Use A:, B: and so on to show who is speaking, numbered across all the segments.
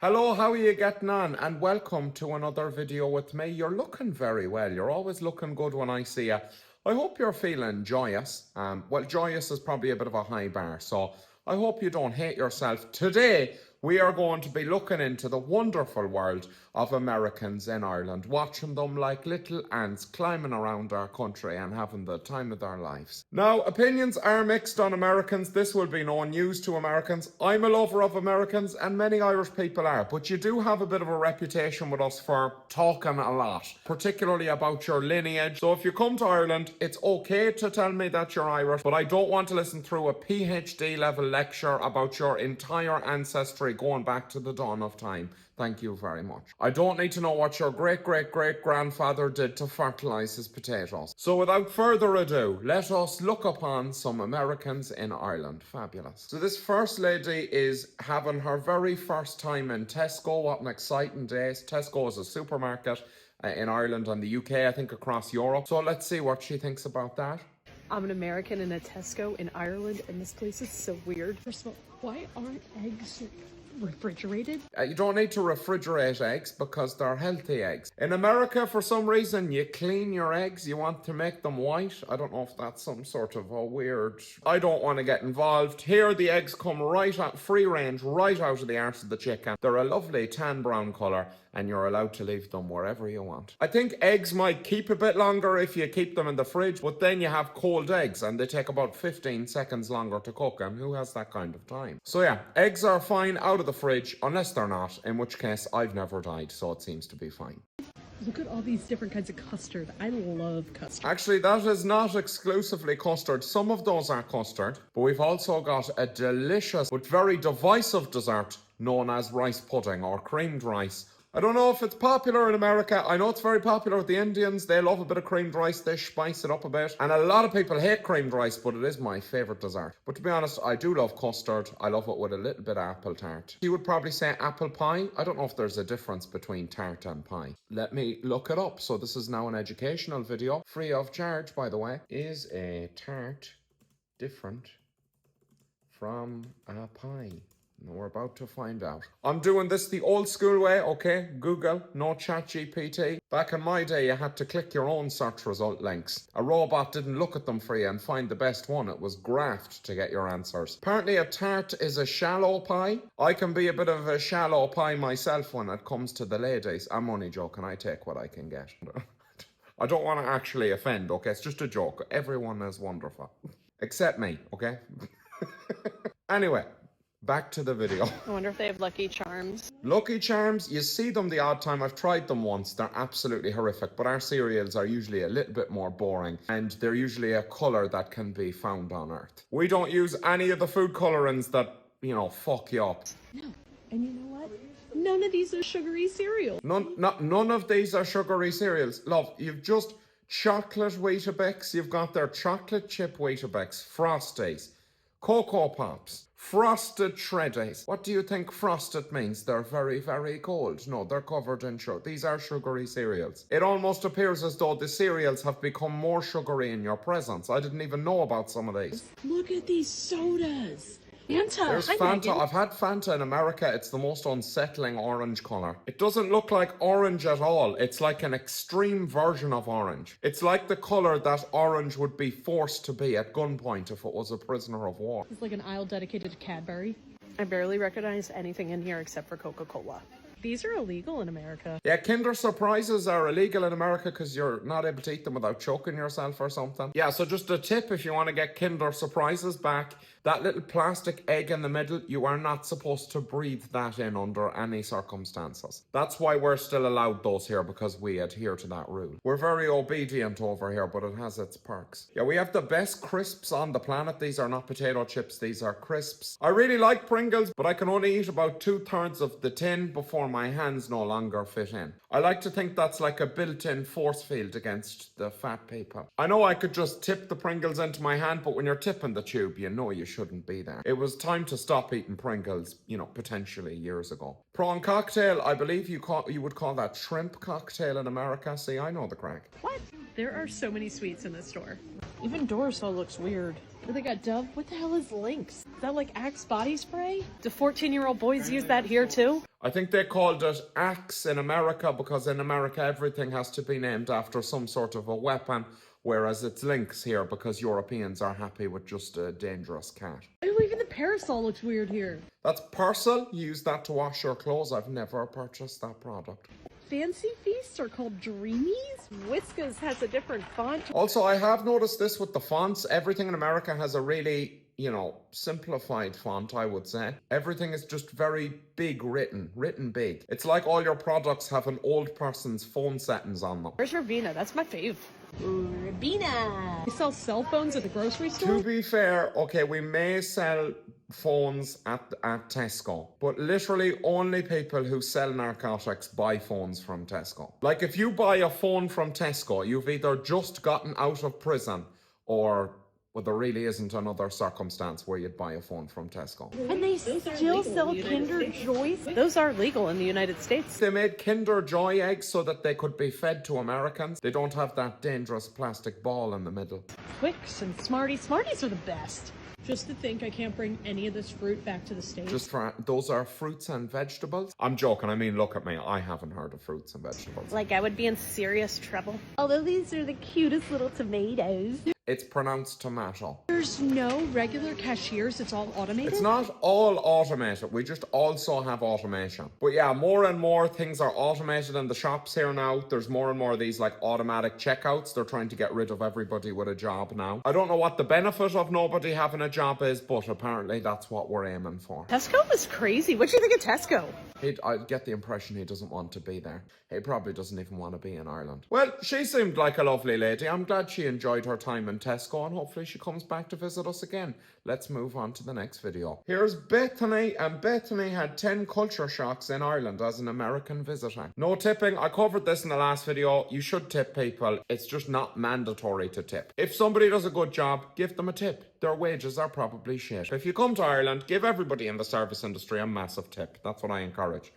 A: Hello, how are you getting on? And welcome to another video with me. You're looking very well. You're always looking good when I see you. I hope you're feeling joyous. Well, joyous is probably a bit of a high bar, so I hope you don't hate yourself. Today, we are going to be looking into the wonderful world of Americans in Ireland, watching them like little ants climbing around our country and having the time of their lives. Now, opinions are mixed on Americans. This will be no news to Americans. I'm a lover of Americans, and many Irish people are, but you do have a bit of a reputation with us for talking a lot, particularly about your lineage. So if you come to Ireland, it's okay to tell me that you're Irish, but I don't want to listen through a PhD level lecture about your entire ancestry going back to the dawn of time. Thank you very much. I don't need to know what your great-great-great-grandfather did to fertilize his potatoes. So without further ado, let us look upon some Americans in Ireland. Fabulous. So this first lady is having her very first time in Tesco. What an exciting day. Tesco is a supermarket in Ireland and the UK, I think across Europe. So let's see what she thinks about that.
B: I'm an American in a Tesco in Ireland, and this place is so weird. First of all, why aren't eggs refrigerated?
A: You don't need to refrigerate eggs because they're healthy eggs. In America, for some reason, you clean your eggs. You want to make them white. I don't know if that's some sort of a weird... I don't want to get involved. Here, the eggs come right out, free range, right out of the arse of the chicken. They're a lovely tan brown colour, and you're allowed to leave them wherever you want. I think eggs might keep a bit longer if you keep them in the fridge, but then you have cold eggs, and they take about 15 seconds longer to cook, and who has that kind of time? So yeah, eggs are fine out of the fridge, unless they're not, in which case I've never died, so it seems to be fine.
B: Look at all these different kinds of custard. I love custard.
A: Actually, that is not exclusively custard. Some of those are custard, but we've also got a delicious but very divisive dessert known as rice pudding or creamed rice. I don't know if it's popular in America. I know it's very popular with the Indians. They love a bit of creamed rice. They spice it up a bit. And a lot of people hate creamed rice, but it is my favourite dessert. But to be honest, I do love custard. I love it with a little bit of apple tart. You would probably say apple pie. I don't know if there's a difference between tart and pie. Let me look it up. So this is now an educational video, free of charge, by the way. Is a tart different from a pie? We're about to find out. I'm doing this the old school way, okay? Google, no ChatGPT. Back in my day, you had to click your own search result links. A robot didn't look at them for you and find the best one. It was graft to get your answers. Apparently a tart is a shallow pie. I can be a bit of a shallow pie myself when it comes to the ladies. I'm only joking. I take what I can get. I don't want to actually offend, okay? It's just a joke. Everyone is wonderful. Except me, okay? Anyway. Back to the video.
B: I wonder if they have Lucky Charms.
A: Lucky Charms, you see them the odd time. I've tried them once. They're absolutely horrific, but our cereals are usually a little bit more boring, and they're usually a colour that can be found on Earth. We don't use any of the food colourings that, you know, fuck you up.
B: No, and you know what? None of these are sugary cereals.
A: None of these are sugary cereals. Love, you've just chocolate Weetabix. You've got their chocolate chip Weetabix, Frosties, Cocoa Pops, frosted shreddies. What do you think frosted means? They're very, very cold. No, they're covered in sugar. These are sugary cereals. It almost appears as though the cereals have become more sugary in your presence. I didn't even know about some of these.
B: Look at these sodas. Fanta.
A: There's Fanta. I've had Fanta in America. It's the most unsettling orange colour. It doesn't look like orange at all. It's like an extreme version of orange. It's like the colour that orange would be forced to be at gunpoint if it was a prisoner of war.
B: It's like an aisle dedicated to Cadbury. I barely recognize anything in here except for Coca-Cola. These are illegal in America.
A: Yeah, Kinder Surprises are illegal in America because you're not able to eat them without choking yourself or something. Yeah, so just a tip if you want to get Kinder Surprises back, that little plastic egg in the middle, you are not supposed to breathe that in under any circumstances. That's why we're still allowed those here, because we adhere to that rule. We're very obedient over here, but it has its perks. Yeah, we have the best crisps on the planet. These are not potato chips, these are crisps. I really like Pringles, but I can only eat about 2/3 of the tin before my hands no longer fit in. I like to think that's like a built-in force field against the fat people. I know I could just tip the Pringles into my hand, but when you're tipping the tube, you know you shouldn't be there. It was time to stop eating Pringles, you know, potentially years ago. Prawn cocktail, I believe you would call that shrimp cocktail in America. See, I know the crack.
B: What? There are so many sweets in this store. Even Dorso looks weird. They got Dove. What the hell is Lynx? Is that like Axe body spray? Do 14-year-old boys use that here too?
A: I think they called it Axe in America because in America everything has to be named after some sort of a weapon, whereas it's Lynx here because Europeans are happy with just a dangerous cat.
B: Oh, even the parasol looks weird here.
A: That's Persil. You use that to wash your clothes. I've never purchased that product.
B: Fancy Feasts are called Dreamies. Whiskas has a different font.
A: Also, I have noticed this with the fonts. Everything in America has a really, simplified font, I would say. Everything is just very big written big. It's like all your products have an old person's phone settings on them.
B: Where's Ravina? That's my fave. Ravina. They sell cell phones at the grocery store?
A: To be fair, okay, we may sell phones at Tesco, but literally only people who sell narcotics buy phones from Tesco. Like if you buy a phone from Tesco, you've either just gotten out of prison or there really isn't another circumstance where you'd buy a phone from Tesco.
B: And they still sell Kinder Joys? Those are legal in the United States.
A: They made Kinder Joy eggs so that they could be fed to Americans. They don't have that dangerous plastic ball in the middle.
B: Twix and Smarties. Smarties are the best. Just to think I can't bring any of this fruit back to the States.
A: Those are fruits and vegetables? I'm joking. I mean, look at me. I haven't heard of fruits and vegetables.
B: Like I would be in serious trouble. Although these are the cutest little tomatoes.
A: It's pronounced tomato.
B: There's no regular cashiers, it's all automated?
A: It's not all automated, we just also have automation. But yeah, more and more things are automated in the shops here now. There's more and more of these like automatic checkouts. They're trying to get rid of everybody with a job now. I don't know what the benefit of nobody having a job is, but apparently that's what we're aiming for.
B: Tesco is crazy. What do you think of Tesco?
A: I get the impression he doesn't want to be there. He probably doesn't even want to be in Ireland. Well, she seemed like a lovely lady. I'm glad she enjoyed her time in Tesco and hopefully she comes back to visit us again. Let's move on to the next video. Here's Bethany, and Bethany had 10 culture shocks in Ireland as an American visitor. No tipping. I covered this in the last video. You should tip people. It's just not mandatory to tip. If somebody does a good job, give them a tip. Their wages are probably shit. If you come to Ireland, give everybody in the service industry a massive tip. That's what I encourage.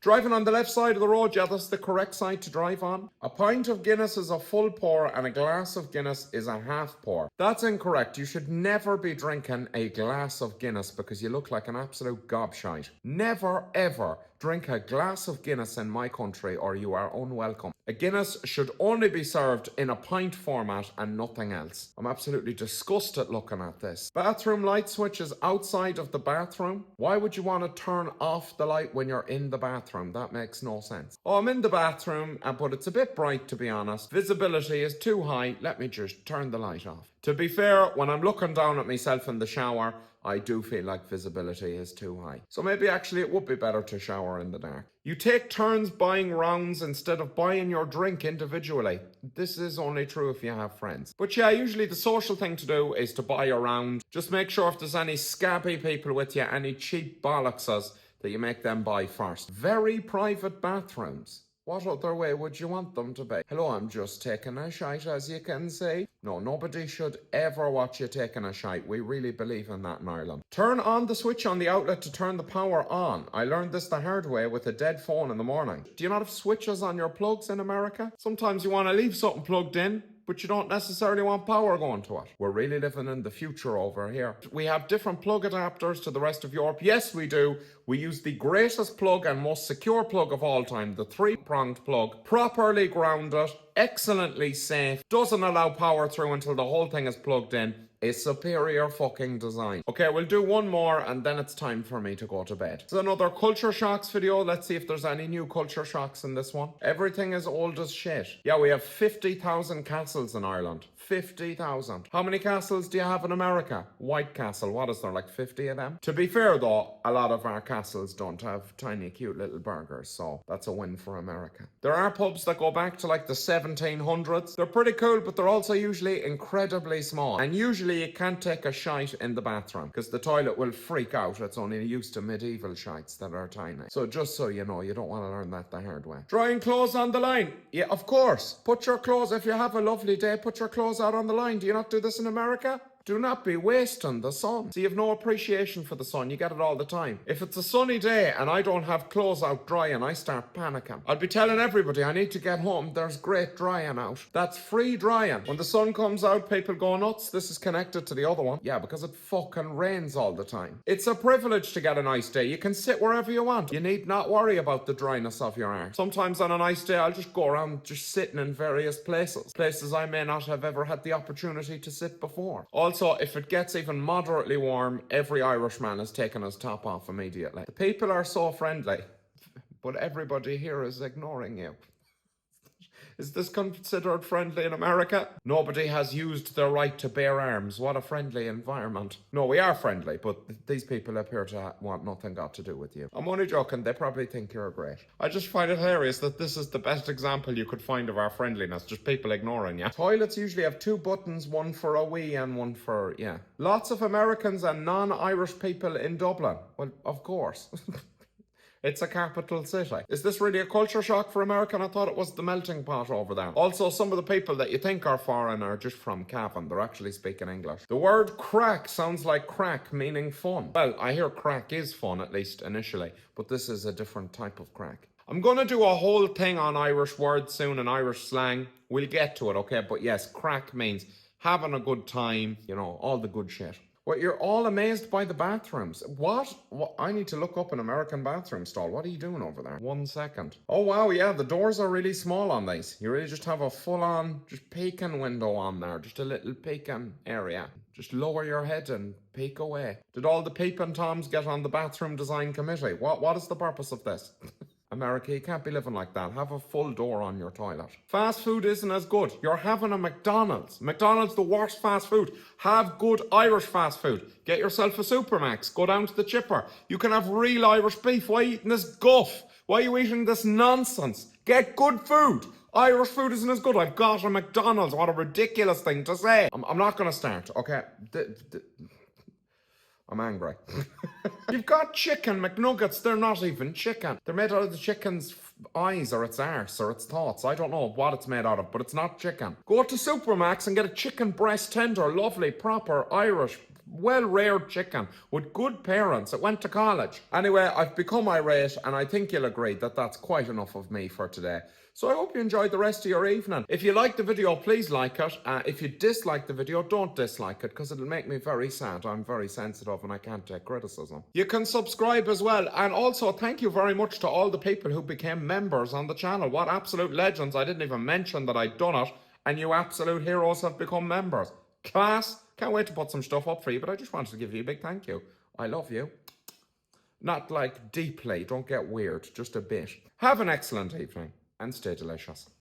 A: Driving on the left side of the road, yeah, that's the correct side to drive on. A pint of Guinness is a full pour and a glass of Guinness is a half pour. That's incorrect. You should never be drinking a glass of Guinness because you look like an absolute gobshite. Never, ever drink a glass of Guinness in my country or you are unwelcome. A Guinness should only be served in a pint format and nothing else. I'm absolutely disgusted looking at this. Bathroom light switch is outside of the bathroom. Why would you want to turn off the light when you're in the bathroom? That makes no sense. Oh, I'm in the bathroom, but it's a bit bright to be honest. Visibility is too high. Let me just turn the light off. To be fair, when I'm looking down at myself in the shower, I do feel like visibility is too high. So maybe actually it would be better to shower in the dark. You take turns buying rounds instead of buying your drink individually. This is only true if you have friends. But yeah, usually the social thing to do is to buy a round. Just make sure if there's any scabby people with you, any cheap bollockses, that you make them buy first. Very private bathrooms. What other way would you want them to be? Hello, I'm just taking a shite, as you can see. No, nobody should ever watch you taking a shite. We really believe in that in Ireland. Turn on the switch on the outlet to turn the power on. I learned this the hard way with a dead phone in the morning. Do you not have switches on your plugs in America? Sometimes you want to leave something plugged in, but you don't necessarily want power going to it. We're really living in the future over here. We have different plug adapters to the rest of Europe. Yes, we do. We use the greatest plug and most secure plug of all time, the 3-pronged plug, properly grounded, excellently safe, doesn't allow power through until the whole thing is plugged in. A superior fucking design. Okay, we'll do one more and then it's time for me to go to bed. It's another culture shocks video. Let's see if there's any new culture shocks in this one. Everything is old as shit. Yeah, we have 50,000 castles in Ireland. 50,000. How many castles do you have in America? White Castle, what is there, like 50 of them? To be fair though, a lot of our castles don't have tiny cute little burgers, so that's a win for America. There are pubs that go back to like the 1700s. They're pretty cool, but they're also usually incredibly small. And usually you can't take a shite in the bathroom because the toilet will freak out. It's only used to medieval shites that are tiny. So just so you know, you don't want to learn that the hard way. Drying clothes on the line. Yeah, of course. Put your clothes, if you have a lovely day, put your clothes out on the line. Do you not do this in America? Do not be wasting the sun. So you have no appreciation for the sun. You get it all the time. If it's a sunny day and I don't have clothes out drying, I start panicking. I'll be telling everybody I need to get home. There's great drying out. That's free drying. When the sun comes out, people go nuts. This is connected to the other one. Yeah, because it fucking rains all the time. It's a privilege to get a nice day. You can sit wherever you want. You need not worry about the dryness of your arse. Sometimes on a nice day, I'll just go around just sitting in various places. Places I may not have ever had the opportunity to sit before. Also, if it gets even moderately warm, every Irishman is taking his top off immediately. The people are so friendly, but everybody here is ignoring you. Is this considered friendly in America? Nobody has used their right to bear arms. What a friendly environment. No, we are friendly, but these people appear to want nothing got to do with you. I'm only joking. They probably think you're great. I just find it hilarious that this is the best example you could find of our friendliness. Just people ignoring you. Toilets usually have 2 buttons, one for a wee and one for, yeah. Lots of Americans and non-Irish people in Dublin. Well, of course. It's a capital city. Is this really a culture shock for America? I thought it was the melting pot over there. Also, some of the people that you think are foreign are just from Cavan. They're actually speaking English. The word crack sounds like crack, meaning fun. Well, I hear crack is fun, at least initially, but this is a different type of crack. I'm going to do a whole thing on Irish words soon and Irish slang. We'll get to it, okay? But yes, crack means having a good time, you know, all the good shit. Well, you're all amazed by the bathrooms. What? I need to look up an American bathroom stall. What are you doing over there? 1 second. Oh, wow, yeah, the doors are really small on these. You really just have a full-on, just peeking window on there. Just a little peeking area. Just lower your head and peek away. Did all the peeping toms get on the bathroom design committee? What is the purpose of this? America, you can't be living like that. Have a full door on your toilet. Fast food isn't as good. You're having a McDonald's. McDonald's the worst fast food. Have good Irish fast food. Get yourself a Supermax. Go down to the chipper. You can have real Irish beef. Why are you eating this guff? Why are you eating this nonsense? Get good food. Irish food isn't as good. I've got a McDonald's. What a ridiculous thing to say. I'm not going to start, okay? I'm angry. You've got chicken McNuggets. They're not even chicken. They're made out of the chicken's eyes or its arse or its thoughts. I don't know what it's made out of, but it's not chicken. Go to Supermax and get a chicken breast tender, lovely, proper, Irish, well-reared chicken with good parents that went to college. Anyway, I've become irate and I think you'll agree that that's quite enough of me for today. So I hope you enjoyed the rest of your evening. If you liked the video, please like it. If you dislike the video, don't dislike it because it'll make me very sad. I'm very sensitive and I can't take criticism. You can subscribe as well. And also, thank you very much to all the people who became members on the channel. What absolute legends. I didn't even mention that I'd done it. And you absolute heroes have become members. Class. Can't wait to put some stuff up for you, but I just wanted to give you a big thank you. I love you. Not like deeply. Don't get weird. Just a bit. Have an excellent evening. And stay delicious.